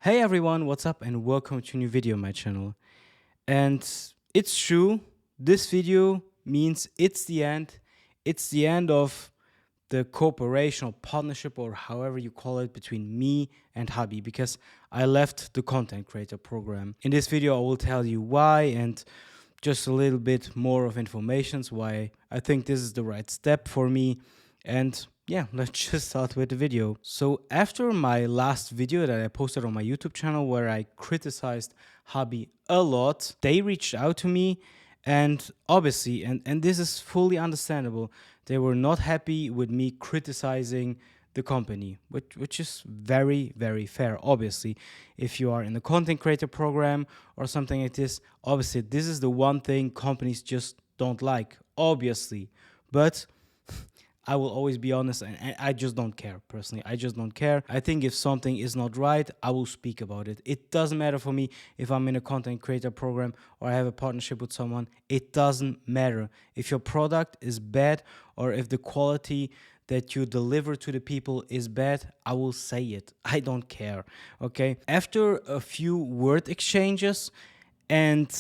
Hey everyone, what's up and welcome to a new video on my channel. And it's true, this video means it's the end. It's the end of the cooperation or partnership or however you call it between me and Habby because I left the content creator program. In this video I will tell you why and just a little bit more of information why I think this is the right step for me. And yeah, let's just start with the video. So after my last video that I posted on my YouTube channel where I criticized Habby a lot, they reached out to me and obviously, and this is fully understandable, they were not happy with me criticizing the company, which is very, very fair. Obviously, if you are in the content creator program or something like this, obviously, this is the one thing companies just don't like, obviously. But I will always be honest, and I just don't care. Personally, I just don't care. I think if something is not right, I will speak about it. It doesn't matter for me if I'm in a content creator program or I have a partnership with someone. It doesn't matter. If your product is bad or if the quality that you deliver to the people is bad, I will say it. I don't care. Okay. After a few word exchanges and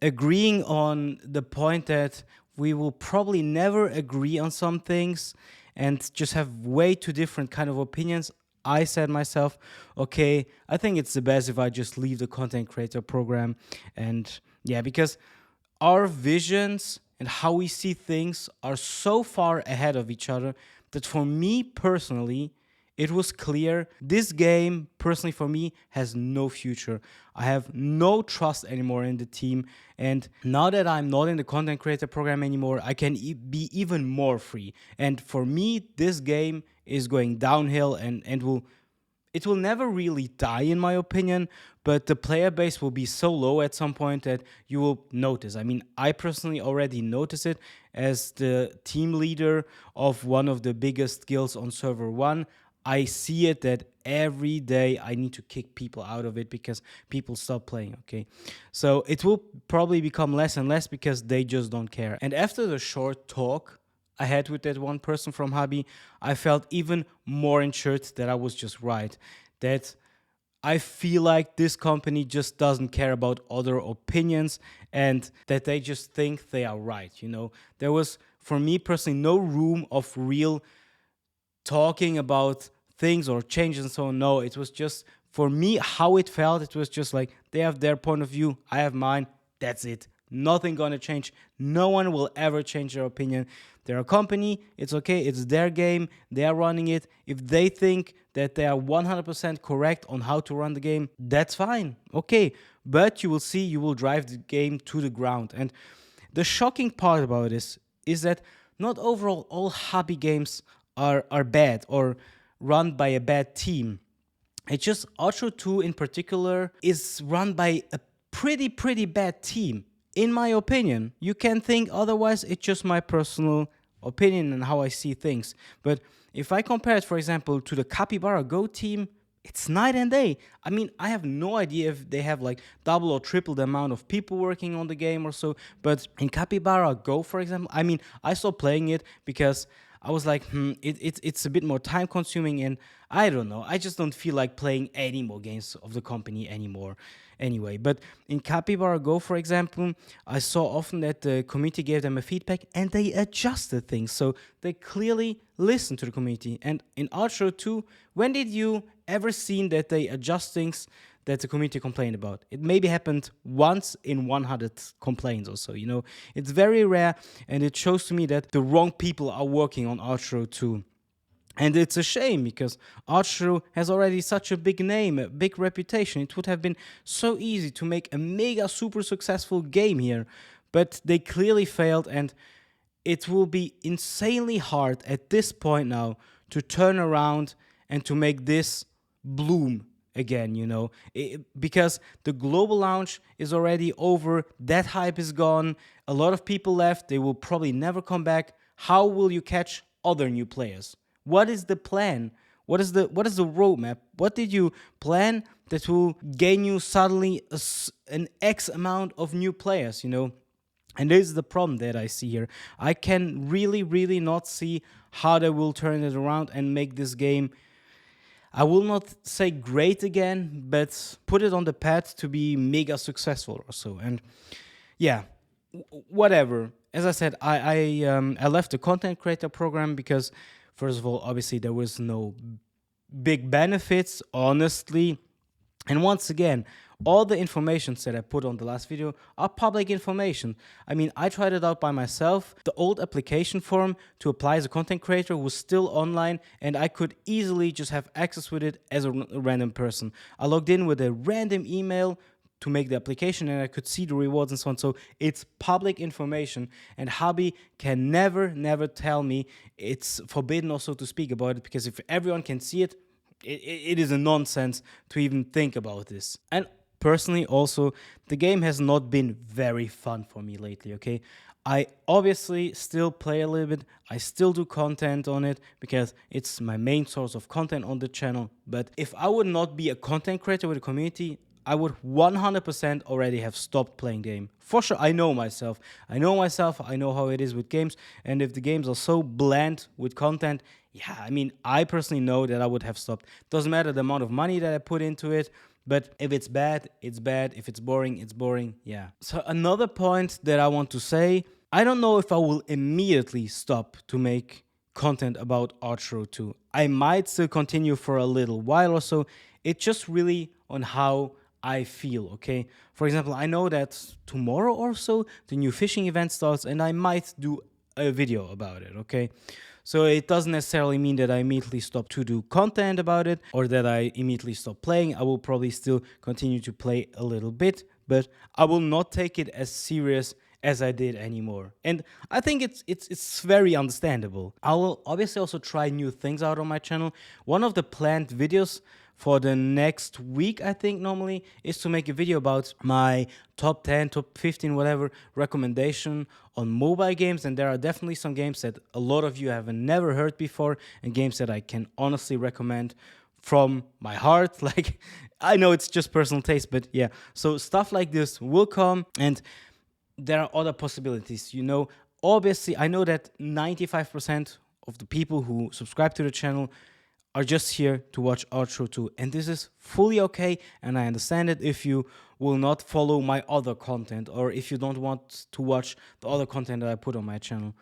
agreeing on the point that we will probably never agree on some things and just have way too different kind of opinions, I said myself, okay, I think it's the best if I just leave the content creator program. And yeah, because our visions and how we see things are so far ahead of each other that for me personally, it was clear this game, personally for me, has no future. I have no trust anymore in the team. And now that I'm not in the content creator program anymore, I can be even more free. And for me, this game is going downhill and it will never really die in my opinion, but the player base will be so low at some point that you will notice. I mean, I personally already notice it as the team leader of one of the biggest guilds on server 1. I see it that every day I need to kick people out of it because people stop playing, okay? So it will probably become less and less because they just don't care. And after the short talk I had with that one person from Habby, I felt even more ensured that I was just right. That I feel like this company just doesn't care about other opinions and that they just think they are right, you know? There was, for me personally, no room of real talking about things or changes and so on. No, it was just for me how it felt. It was just like they have their point of view, I have mine. That's it. Nothing gonna change. No one will ever change their opinion. They're a company. It's okay. It's their game. They are running it. If they think that they are 100% correct on how to run the game, that's fine. Okay. But you will see, you will drive the game to the ground. And the shocking part about this is that not overall all hobby games are bad or run by a bad team. It's just Archero 2 in particular is run by a pretty bad team. In my opinion, you can think otherwise, it's just my personal opinion and how I see things. But if I compare it, for example, to the Capybara Go team, it's night and day. I mean, I have no idea if they have like double or triple the amount of people working on the game or so. But in Capybara Go, for example, I mean, I stopped playing it because I was like, it's a bit more time consuming and I don't know. I just don't feel like playing any more games of the company anymore anyway. But in Capybara Go, for example, I saw often that the community gave them a feedback and they adjusted things. So they clearly listened to the community. And in Archero 2, when did you ever seen that they adjust things that the community complained about? It maybe happened once in 100 complaints or so, you know. It's very rare, and it shows to me that the wrong people are working on Archero 2. And it's a shame because Archero has already such a big name, a big reputation. It would have been so easy to make a mega super successful game here, but they clearly failed, and it will be insanely hard at this point now to turn around and to make this bloom again, you know, because the global launch is already over, that hype is gone, a lot of people left, they will probably never come back. How will you catch other new players? What is the plan? What is the roadmap? What did you plan that will gain you suddenly an X amount of new players, you know? And this is the problem that I see here. I can really not see how they will turn it around and make this game. I will not say great again, but put it on the path to be mega successful or so. And yeah, whatever. As I said, I left the content creator program because, first of all, obviously there was no big benefits, honestly. And once again, all the informations that I put on the last video are public information. I mean, I tried it out by myself. The old application form to apply as a content creator was still online, and I could easily just have access with it as a random person. I logged in with a random email to make the application, and I could see the rewards and so on. So it's public information, and Habby can never tell me it's forbidden also to speak about it, because if everyone can see it, it is a nonsense to even think about this. And personally also, the game has not been very fun for me lately, okay? I obviously still play a little bit, I still do content on it because it's my main source of content on the channel, but if I would not be a content creator with a community, I would 100% already have stopped playing the game. For sure, I know myself. I know how it is with games, and if the games are so bland with content, yeah, I mean, I personally know that I would have stopped. Doesn't matter the amount of money that I put into it, but if it's bad, it's bad. If it's boring, it's boring, yeah. So another point that I want to say, I don't know if I will immediately stop to make content about Archero 2. I might still continue for a little while or so. It's just really on how I feel, okay? For example, I know that tomorrow or so the new fishing event starts, and I might do a video about it, okay? So it doesn't necessarily mean that I immediately stop to do content about it or that I immediately stop playing. I will probably still continue to play a little bit, but I will not take it as serious as I did anymore. And I think it's very understandable. I will obviously also try new things out on my channel. One of the planned videos for the next week, I think normally, is to make a video about my top 10, top 15, whatever, recommendation on mobile games. And there are definitely some games that a lot of you have never heard before, and games that I can honestly recommend from my heart. Like, I know it's just personal taste, but yeah. So stuff like this will come, and there are other possibilities, you know. Obviously, I know that 95% of the people who subscribe to the channel are just here to watch Archero 2, and this is fully okay, and I understand it if you will not follow my other content, or if you don't want to watch the other content that I put on my channel.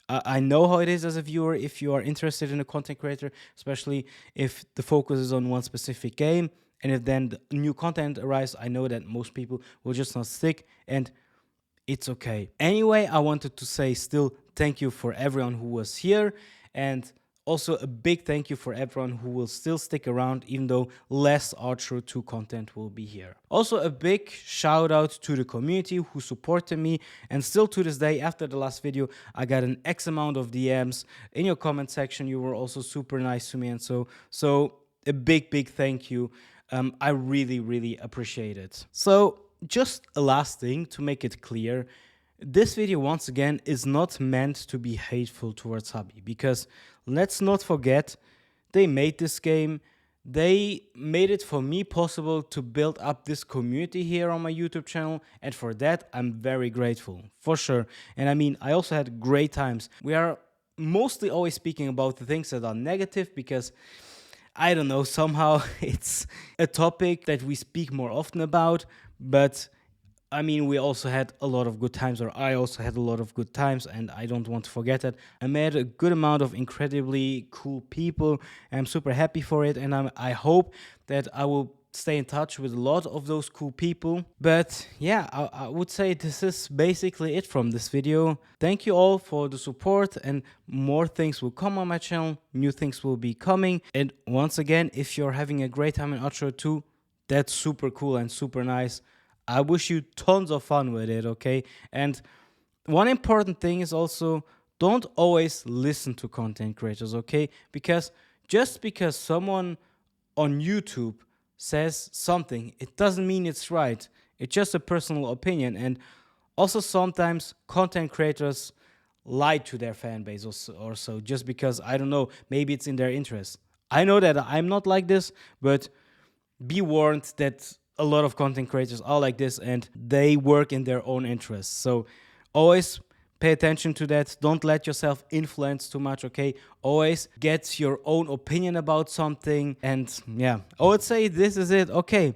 I know how it is as a viewer if you are interested in a content creator, especially if the focus is on one specific game, and if then the new content arrives, I know that most people will just not stick, and it's okay. Anyway, I wanted to say still thank you for everyone who was here, and also a big thank you for everyone who will still stick around, even though less Archero 2 content will be here. Also a big shout out to the community who supported me, and still to this day, after the last video, I got an X amount of DMs in your comment section. You were also super nice to me, and so a big thank you. I really appreciate it. So just a last thing to make it clear, this video once again is not meant to be hateful towards Habby, because let's not forget, they made this game, they made it for me possible to build up this community here on my YouTube channel, and for that I'm very grateful, for sure. And I mean, I also had great times. We are mostly always speaking about the things that are negative, because I don't know, somehow it's a topic that we speak more often about, but I mean, we also had a lot of good times, or I also had a lot of good times, and I don't want to forget that. I met a good amount of incredibly cool people, and I'm super happy for it, and I hope that I will stay in touch with a lot of those cool people. But yeah, I would say this is basically it from this video. Thank you all for the support, and more things will come on my channel, new things will be coming. And once again, if you're having a great time in Archero 2, that's super cool and super nice. I wish you tons of fun with it, okay? And one important thing is also, don't always listen to content creators, okay? Because just because someone on YouTube says something, it doesn't mean it's right. It's just a personal opinion. And also sometimes content creators lie to their fan base or so, just because, I don't know, maybe it's in their interest. I know that I'm not like this, but be warned that a lot of content creators are like this, and they work in their own interests. So always Pay attention to that. Don't let yourself influence too much, okay? Always get your own opinion about something. And yeah, I would say this is it. Okay,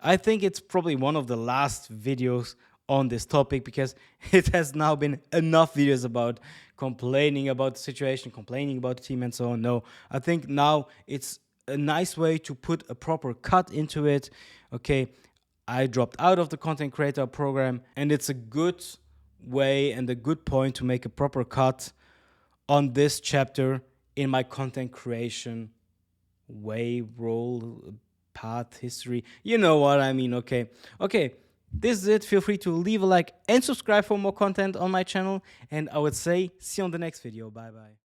I think it's probably one of the last videos on this topic, because it has now been enough videos about complaining about the situation, complaining about the team and so on. No, I think now it's a nice way to put a proper cut into it. Okay, I dropped out of the content creator program, and it's a good way and a good point to make a proper cut on this chapter in my content creation way, role, path, history. You know what I mean, okay? Okay, this is it. Feel free to leave a like and subscribe for more content on my channel. And I would say, see you on the next video. Bye-bye.